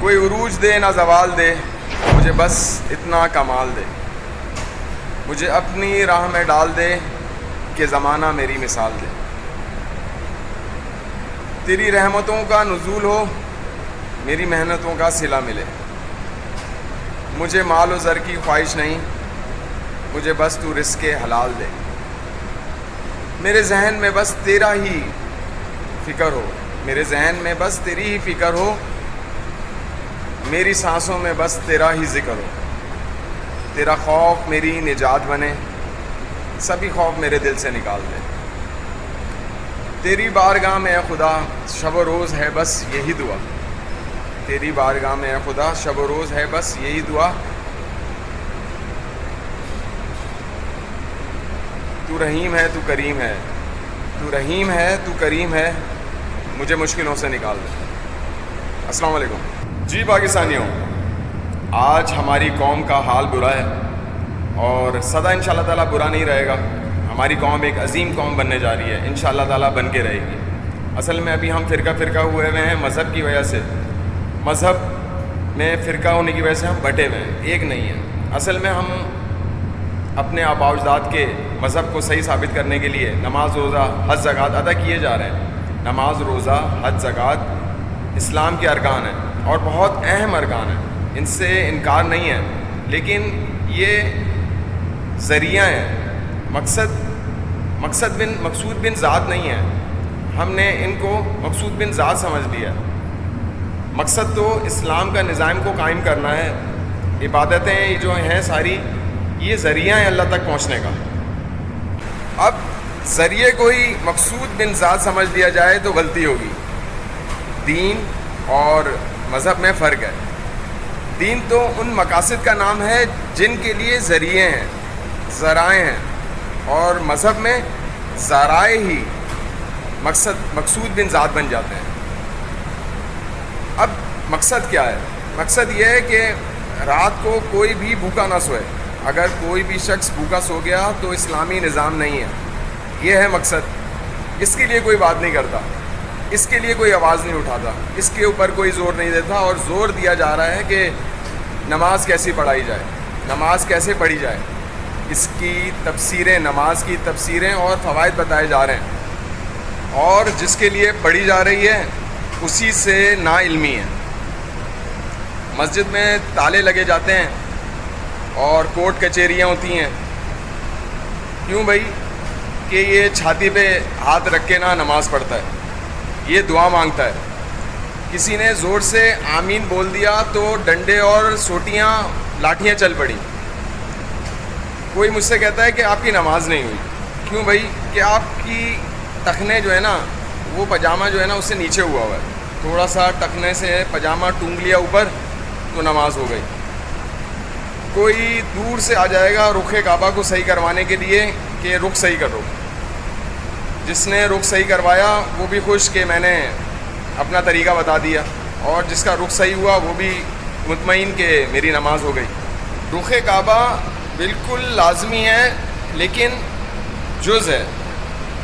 کوئی عروج دے نہ زوال دے، مجھے بس اتنا کمال دے، مجھے اپنی راہ میں ڈال دے کہ زمانہ میری مثال دے۔ تیری رحمتوں کا نزول ہو، میری محنتوں کا صلہ ملے، مجھے مال و زر کی خواہش نہیں، مجھے بس تو رزق حلال دے۔ میرے ذہن میں بس تیرا ہی فکر ہو، میرے ذہن میں بس تیری ہی فکر ہو، میری سانسوں میں بس تیرا ہی ذکر ہو۔ تیرا خوف میری نجات بنے، سبھی خوف میرے دل سے نکال دے۔ تیری بارگاہ میں اے خدا شب و روز ہے بس یہی دعا، تیری بارگاہ میں اے خدا شب و روز ہے بس یہی دعا۔ تو رحیم ہے، تو کریم ہے، تو رحیم ہے، تو کریم ہے، مجھے مشکلوں سے نکال دے۔ السلام علیکم جی پاکستانیوں، آج ہماری قوم کا حال برا ہے اور سدا انشاءاللہ تعالیٰ برا نہیں رہے گا۔ ہماری قوم ایک عظیم قوم بننے جا رہی ہے، انشاءاللہ تعالیٰ بن کے رہے گی۔ اصل میں ابھی ہم فرقہ ہوئے ہیں مذہب کی وجہ سے، مذہب میں فرقہ ہونے کی وجہ سے ہم بٹے ہوئے ہیں، ایک نہیں ہے۔ اصل میں ہم اپنے آباء و اجداد کے مذہب کو صحیح ثابت کرنے کے لیے نماز، روزہ، حج، زکوٰۃ ادا کیے جا رہے ہیں۔ نماز، روزہ، حج، زکوٰۃ اسلام کے ارکان ہیں اور بہت اہم ارکان ہیں، ان سے انکار نہیں ہے، لیکن یہ ذریعہ ہیں، مقصود بن ذات نہیں ہے۔ ہم نے ان کو مقصود بن ذات سمجھ لیا۔ مقصد تو اسلام کا نظام کو قائم کرنا ہے، عبادتیں جو ہیں ساری یہ ذریعہ ہیں اللہ تک پہنچنے کا۔ اب ذریعے کو ہی مقصود بن ذات سمجھ لیا جائے تو غلطی ہوگی۔ دین اور مذہب میں فرق ہے۔ دین تو ان مقاصد کا نام ہے جن کے لیے ذریعے ہیں، ذرائع ہیں، اور مذہب میں ذرائع ہی مقصود بن ذات بن جاتے ہیں۔ اب مقصد کیا ہے؟ مقصد یہ ہے کہ رات کو کوئی بھی بھوکا نہ سوئے۔ اگر کوئی بھی شخص بھوکا سو گیا تو اسلامی نظام نہیں ہے، یہ ہے مقصد۔ اس کے لیے کوئی بات نہیں کرتا، اس کے لیے کوئی آواز نہیں اٹھاتا، اس کے اوپر کوئی زور نہیں دیتا، اور زور دیا جا رہا ہے کہ نماز کیسی پڑھائی جائے، نماز کیسے پڑھی جائے۔ اس کی تفسیریں، نماز کی تفسیریں اور فوائد بتائے جا رہے ہیں، اور جس کے لیے پڑھی جا رہی ہے اسی سے نا علمی ہے۔ مسجد میں تالے لگے جاتے ہیں اور کورٹ کچہریاں ہوتی ہیں، کیوں بھائی؟ کہ یہ چھاتی پہ ہاتھ رکھ کے نماز پڑھتا ہے، یہ دعا مانگتا ہے۔ کسی نے زور سے آمین بول دیا تو ڈنڈے اور سوٹیاں، لاٹھیاں چل پڑی۔ کوئی مجھ سے کہتا ہے کہ آپ کی نماز نہیں ہوئی، کیوں بھائی؟ کہ آپ کی ٹخنے جو ہے نا، وہ پاجامہ جو ہے نا اس سے نیچے ہوا ہے، تھوڑا سا ٹخنے سے پاجامہ ٹونگ لیا اوپر تو نماز ہو گئی۔ کوئی دور سے آ جائے گا رخ کعبہ کو صحیح کروانے کے لیے کہ رخ صحیح کرو، جس نے رخ صحیح کروایا وہ بھی خوش کہ میں نے اپنا طریقہ بتا دیا، اور جس کا رخ صحیح ہوا وہ بھی مطمئن کہ میری نماز ہو گئی۔ رخ کعبہ بالکل لازمی ہے، لیکن جز ہے،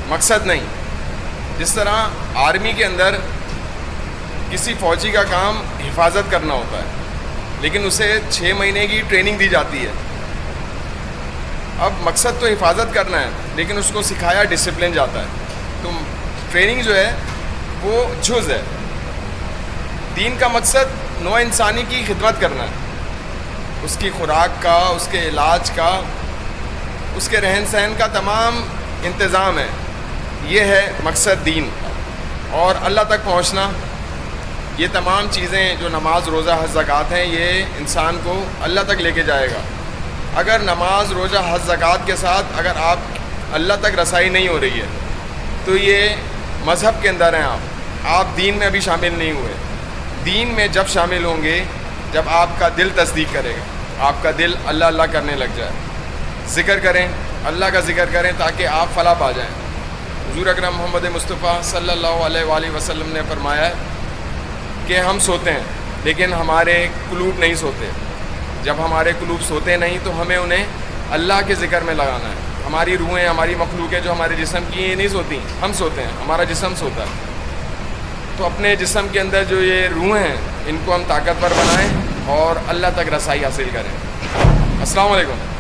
مقصد نہیں۔ جس طرح آرمی کے اندر کسی فوجی کا کام حفاظت کرنا ہوتا ہے، لیکن اسے 6 مہینے کی ٹریننگ دی جاتی ہے۔ اب مقصد تو حفاظت کرنا ہے، لیکن اس کو سکھایا ڈسپلن جاتا ہے، تو ٹریننگ جو ہے وہ جز ہے۔ دین کا مقصد نوع انسانی کی خدمت کرنا ہے، اس کی خوراک کا، اس کے علاج کا، اس کے رہن سہن کا تمام انتظام ہے، یہ ہے مقصد دین۔ اور اللہ تک پہنچنا، یہ تمام چیزیں جو نماز، روزہ، حج، زکوٰۃ ہیں، یہ انسان کو اللہ تک لے کے جائے گا۔ اگر نماز، روزہ، حج، زکوٰۃ کے ساتھ اگر آپ اللہ تک رسائی نہیں ہو رہی ہے تو یہ مذہب کے اندر ہیں، آپ دین میں ابھی شامل نہیں ہوئے۔ دین میں جب شامل ہوں گے جب آپ کا دل تصدیق کرے گا، آپ کا دل اللہ اللہ کرنے لگ جائے، ذکر کریں، اللہ کا ذکر کریں تاکہ آپ فلاح پا جائیں۔ حضور اکرم محمد مصطفیٰ صلی اللہ علیہ وآلہ وسلم نے فرمایا ہے کہ ہم سوتے ہیں لیکن ہمارے قلوب نہیں سوتے۔ جب ہمارے قلوب سوتے نہیں تو ہمیں انہیں اللہ کے ذکر میں لگانا ہے۔ ہماری روحیں، ہماری مخلوقیں جو ہمارے جسم کی یہ نہیں سوتی، ہم سوتے ہیں، ہمارا جسم سوتا ہے۔ تو اپنے جسم کے اندر جو یہ روح ہیں ان کو ہم طاقتور بنائیں اور اللہ تک رسائی حاصل کریں۔ السلام علیکم۔